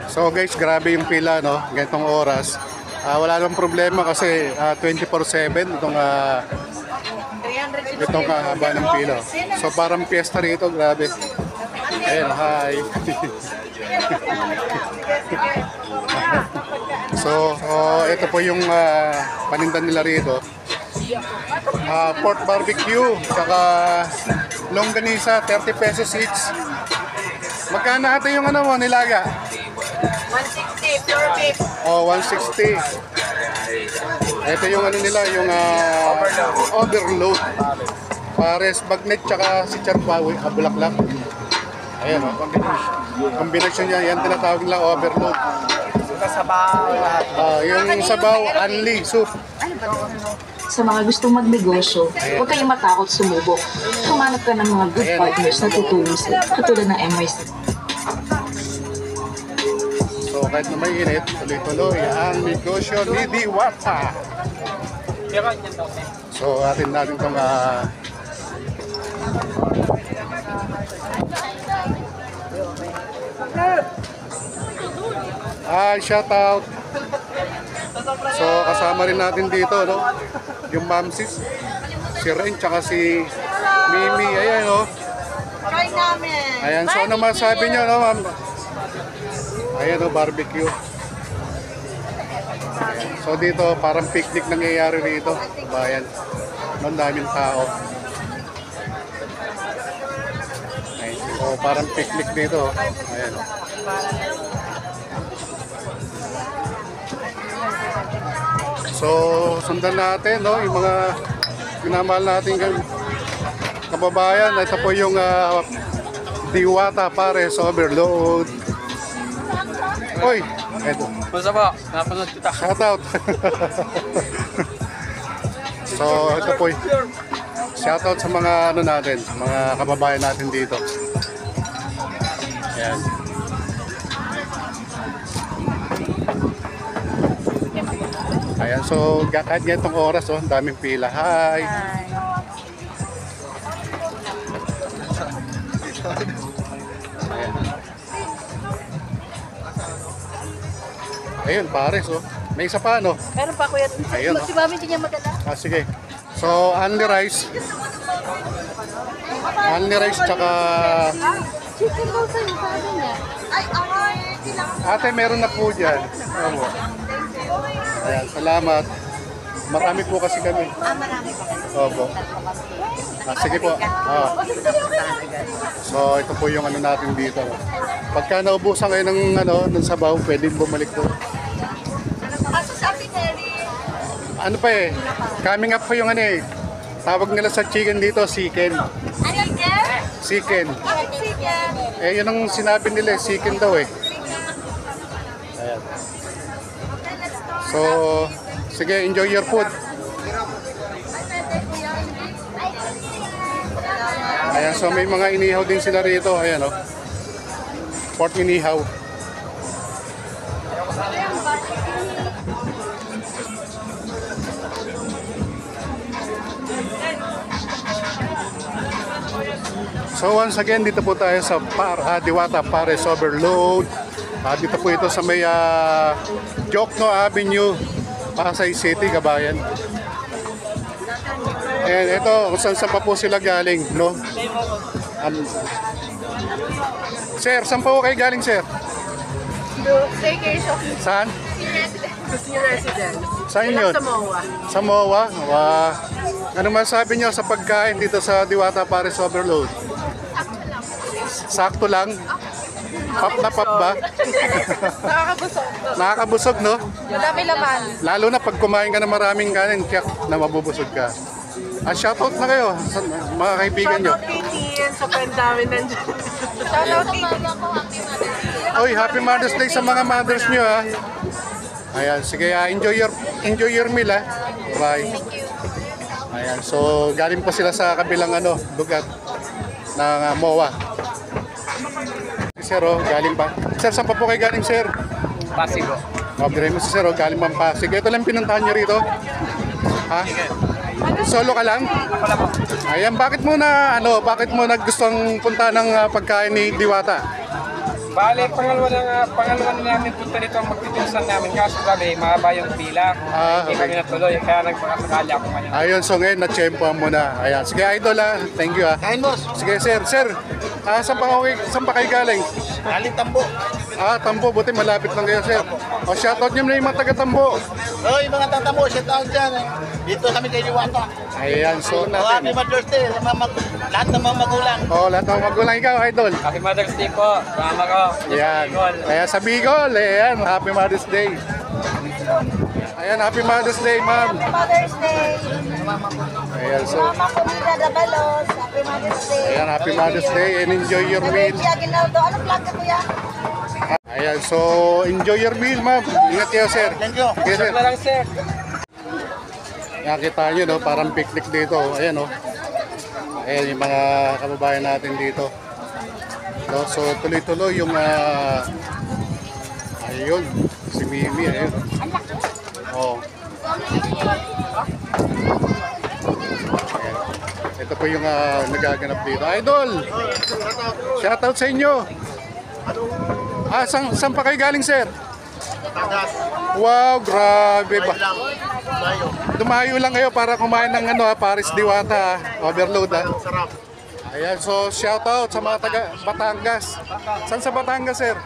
So guys, grabe yung pila, no? Ganitong oras. Wala namang problema kasi 24/7 itong haba ng pila. So parang piyesta rito, grabe. Ayun, hi. So, ito po yung panindan nila rito. Pork barbecue, saka longganisa, 30 pesos each. Magkano ate yung ano mo, nilaga? 160, pure beef. 160. Ito yung ano nila, yung overload. Pares bagnet, tsaka si Charpawi, Bulaklak. Ayan o, combination niya, yan tinatawag nila overload. Sabaw lahat. Yung sabaw, unli, soup. Sa mga gustong magnegosyo, huwag kayong matakot sumubok. Humanap ka ng mga good partners na tutulong sa'yo, katulad ng MYC. So kahit na mainit, tuloy-tuloy ang negosyo ni Diwata. So atin natin itong shout out. So kasama rin natin dito, no? Yung Mamsis, si Ren, tsaka si Mimi. Ayan, no? Try namin. Ayan, so ano masabi nyo, no, ma'am? Ayan, no, barbecue. Ayan. So dito, parang picnic nangyayari rito. Bayan. Ang daming tao. Ayan. So parang picnic dito. Ayan, no? So, sundan natin, no, yung mga pinamahal natin kababayan. Ito po yung Diwata Pares Overload. Oy, eto. Basta po, napanood kita. Shout out. So, ito po. Shout out sa mga ano natin, mga kababayan natin dito. Ayan. Ayan, so kahit ganitong oras, oh, ang daming pila. Hi! Ayan. Ayun, pares, oh. May isa pa, no? Meron pa kuya. Ayun, oh. Si Mami hindi niya maganda. Sige. So, only rice. Only rice, tsaka... Chicken daw sa'yo, sabi niya. Ay, Ate, meron na po dyan. Opo. Ayan, salamat. Marami po kasi kami. marami pa kayo. Opo. Sige po. So, ito po yung ano natin dito. Pagka naubusan kayo ng sabaw, pwedeng bumalik po. Kaso sa akin, Nelly. Ano pa eh, coming up po yung ano eh. Tawag nila sa chicken dito, chicken. Chicken? Chicken. Bakit chicken? Eh, yun ang sinabi nila, chicken daw eh. Ayan. So, sige, enjoy your food. Ayan, so may mga inihaw din sila rito. Ayan, oh. Pork inihaw. So once again, dito po tayo sa Diwata Pares Overload. Dito po ito sa may Jokno Avenue, Pasay City, Kabayan. And ito, kung saan pa po sila galing, no? Sir, saan po kayo galing, sir? Staycation. Saan? Senior residence. Saan yun? Sa MOA. Sa MOA? Wow. Ano masabi nyo sa pagkain dito sa Diwata Pares Overload? Sakto lang? Pop na pop ba? Nakakabusog. Nakakabusog, no? Madami laman. Lalo na pag kumain ka ng maraming kanin, tiyak na mabubusog ka. Shoutout na kayo sa mga kaibigan nyo. Shoutout kay Tian. Sobrang dami nandiyan. Shoutout kay Oy, Happy Mother's Day sa mga mothers nyo, ha? Ayan, sige, enjoy your meal, ha? Bye. Ayan, so galing pa sila sa kabilang lugar ng MOA. Sir, oh, galing pa. Sir, saan pa po kayo galing, sir? Pasig po. Mabdiray mo si sir, oh, galing pa Pasig. Ito lang pinuntahan nyo rito? Ha? Solo ka lang? Wala po. Ayan, bakit mo gustong punta ng pagkain ni Diwata? Bale, pangalawa na namin punta dito ang magtitiusan namin. Kaso gabi, mahaba yung pila. Hindi kami natuloy. Kaya nagpakasakali ako ngayon. Ayun, so ngayon, na-tsempohan mo na. Ayan. Sige, idol ha. Thank you ha. Kain, boss. Sige, sir. Sir, saan pa kayo galing? Galing Tambo. Tambo. Buti malapit lang kayo, sir. O, shoutout nyo na yung mga taga-Tambo. Oh, yung mga tatambo, shout out dyan. Dito kami kay Diwata. Ayan, so Oh, happy natin. Mother's Day sa lahat ng mga magulang. O, lahat ng magulang ikaw, idol. Happy Mother's Day po. Mama ko. Ayan. Kaya sa Bicol, ayan, Happy Mother's Day. Ayan, Happy Mother's Day, ma'am. Mother's Day. Ayan, so, Mama ko nila Dabalos. Happy Mother's Day. ayan, Happy Mother's Day and enjoy your meal. Kuya Ginaldo. Anong vlog ka, kuya? Ayan, so, enjoy your meal, ma'am. Ingat kayo, sir. Thank you. Okay, sir. Ito lang, sir. Nakita nyo, no, parang picnic dito. Ayan, no. Ayan, yung mga kababayan natin dito. No, so, tuloy-tuloy yung, ayun, si Mimi, ayun. Oh. Ayan. Ito po yung nagaganap dito. Idol! Shoutout sa inyo! Saan pa kayo galing, sir? Wow, grabe ba? Dumayo lang kayo para kumain ng Paris Diwata, overload ha. Sarap. Ayan, so shoutout sa mga taga Batangas. Saan sa Batangas, sir?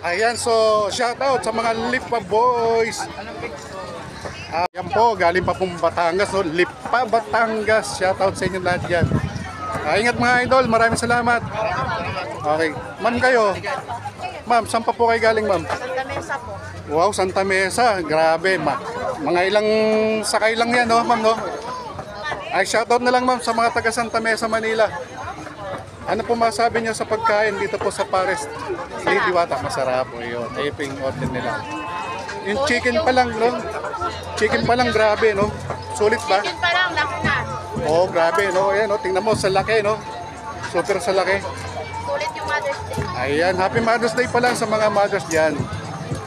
Ayan, so shoutout sa mga Lipa Boys. Ayan po, galing pa pong Batangas, no? Lipa, Batangas. Shoutout sa inyo lahat yan. Ingat mga idol, maraming salamat. Okay, ma'am kayo. Ma'am, saan pa po kayo galing, ma'am? Santa Mesa po. Wow, Santa Mesa. Grabe, mga ilang sakay lang yan, no, ma'am, no? Ay, shoutout na lang, ma'am, sa mga taga Santa Mesa, Manila. Ano po masabi niyo sa pagkain dito po sa Paris Diwata? Masarap po yun. Ayun po yung order nila. Yung chicken pa lang, no? Chicken pa lang, grabe, no? Sulit ba? Chicken pa lang, laki na. Oo, grabe, no? Ayan, no? Tingnan mo, sa laki, no? Super sa laki. Sulit yung Mother's Day. Ayan, Happy Mother's Day pa lang sa mga mothers dyan.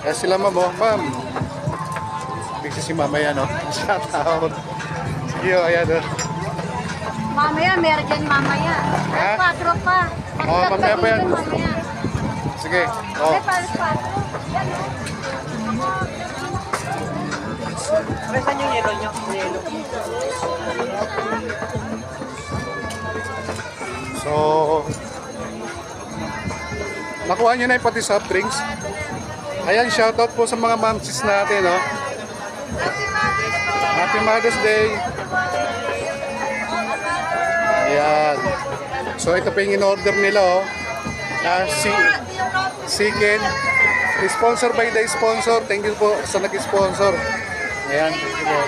Kaya sila, ma'am, oh, ma'am. Busy si mama yan, no? Shout out. Sige, ayan, no? Mamaya, meron dyan mamaya. Ha? Alas 4 pa. Oo, mamaya pa yan. Mamaya. Sige, oh. Ay, alas 4. Yan, Saan yung yelo nyo? Yelo. So, nakuha nyo na yung pati soft drinks. Ayan, shoutout po sa mga mamsis natin, no? Happy Mother's Day! Ayan. So, ito pa yung in-order nila, oh. Chicken. Sponsor by the sponsor. Thank you po sa nag-sponsor. Ayan, thank you po.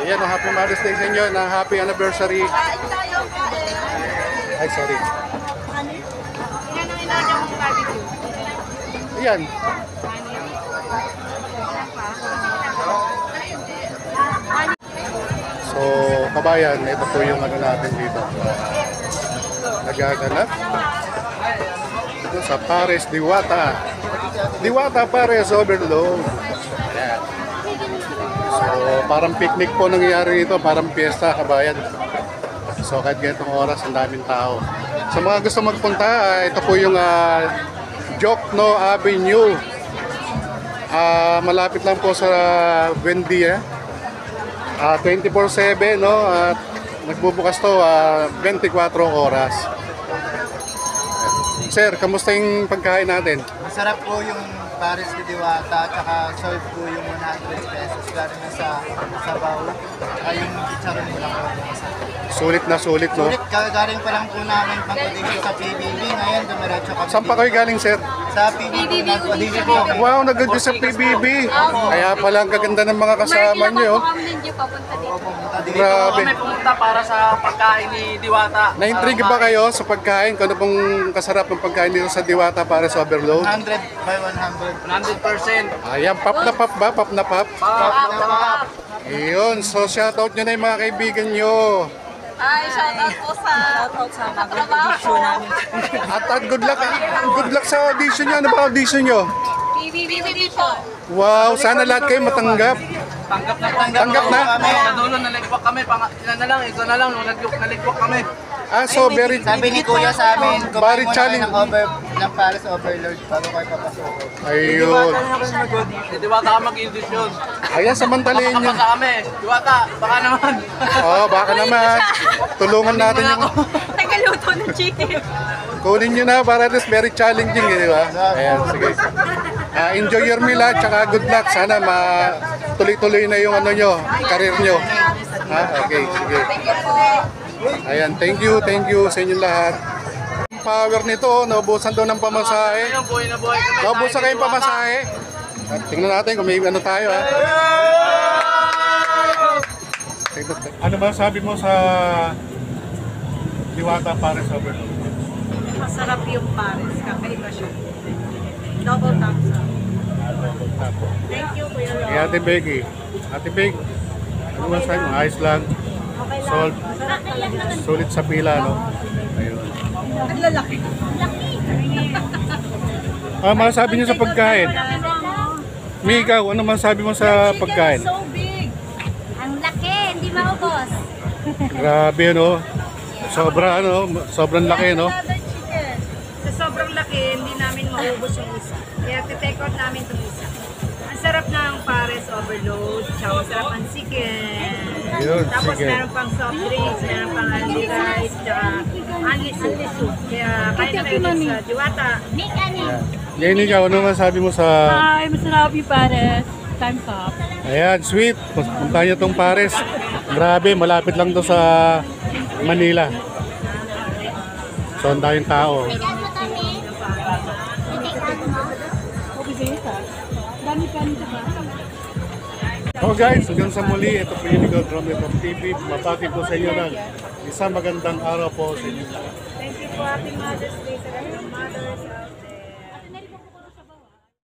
Ayan, oh, Happy Mother's Day sa inyo, na happy anniversary. Kain tayo, kain. Ay, sorry. Yan ang inadya mong barbecue. Ayan. So, kabayan, ito po yung ano natin dito. Nagaganap. Ito sa Paris Diwata. Diwata Paris Overload. Ayan. So, parang picnic po nangyayari dito. Parang piyesta, kabayan. So, kahit ganitong oras, ang daming tao. Sa mga gusto magpunta, ito po yung Jokno Avenue. Malapit lang po sa Buendia. 24/7, no? At nagbubukas to 24 oras. Sir, kamusta yung pagkain natin? Masarap po yung Paris Diwata, tsaka serve po yung 100 pesos. Galing na sa sabaw. Ay, yung chicharon mo lang po. Sulit na sulit, no? Sulit, kagaling pa lang po namin pang-audition sa PBB. Ngayon, dumiretso kami. Saan pa kayo galing, sir? Sa PBB, nag-audition po. Wow, nagagyo sa PBB. Kaya pala ang gaganda ng mga kasama nyo. Pumunta dito. Grabe. Kami pumunta para sa pagkain ni Diwata. Na-intrigue ba kayo sa pagkain? Kung ano pong kasarap ng pagkain dito sa Diwata para sa Overload? 100 by 100. 100%. Ayan, pop na pop ba? Pop na pop? Pap. Ayun, so shoutout nyo na yung mga kaibigan nyo. Ay, shoutout po sa katrabaho namin. At good luck sa audition nyo. Ano ba audition nyo? PBB po. Wow, sana lahat kayo matanggap. Tanggap na? kami. Sa dulo naligwak kami. Ilan na lang, ito na lang. Naligwak kami. So very Sabi ni Kuya sa amin, Very kumain muna challenge. ng ng Paris Overload bago kayo papasok. Ayun. Diwata ka mag-indisyon. Ayan, samantalahin nyo. Sa kami. Diwata, baka naman. Oo, baka naman. Tulungan natin yung... Tagaluto ng chicken. Kunin nyo na para at least very challenging, di ba? Ayan, sige. Enjoy your meal ha, tsaka good luck. Sana tuloy-tuloy na yung ano nyo, career nyo. Ha? Okay, sige. Ayan, thank you sa inyo lahat. Power nito, naubusan daw ng pamasahe. Buhay na buhay kami. Naubusan kayong pamasahe. At tingnan natin kung may ano tayo ha. Ano ba sabi mo sa Diwata Paris Overload? Masarap yung Paris. Kakaiba siya. Double thumbs up. Thank you, Kuya Ron. Kay Ate Becky. Ate Becky, ano ba sabi mo? Ayos lang. Okay lang. Salt. Masarap talaga. Sulit sa pila, no? Ayun. Ang lalaki. Masasabi niyo sa pagkain? Mi, ikaw, ano masasabi mo sa pagkain? So big. Ang laki, hindi maubos. Grabe, no? Sobrang laki, no? Chicken. Sa sobrang laki, hindi namin maubos yung isa. Kaya take out namin itong isa. Ang sarap ng Paris Overload, tsaka masarap ang chicken. Yun, Tapos chicken. meron pang soft drinks, meron pang only rice, tsaka only soup. Kaya kaya na kayo din sa Diwata. Make ani. Jenny, ikaw, ano masasabi mo sa... Hi, masarap yung Paris. Time's up. Ayan, sweet. Punta niyo tong Paris. Grabe, malapit lang to sa Manila. So, ang daming tao. Make ano kami? Make ano? Oh guys, hanggang sa muli, ito po yung Ligaw Drummer TV. Mapati po sa inyo ng isang magandang araw po sa inyo. Thank you po, Happy Mother's Day sa lahat ng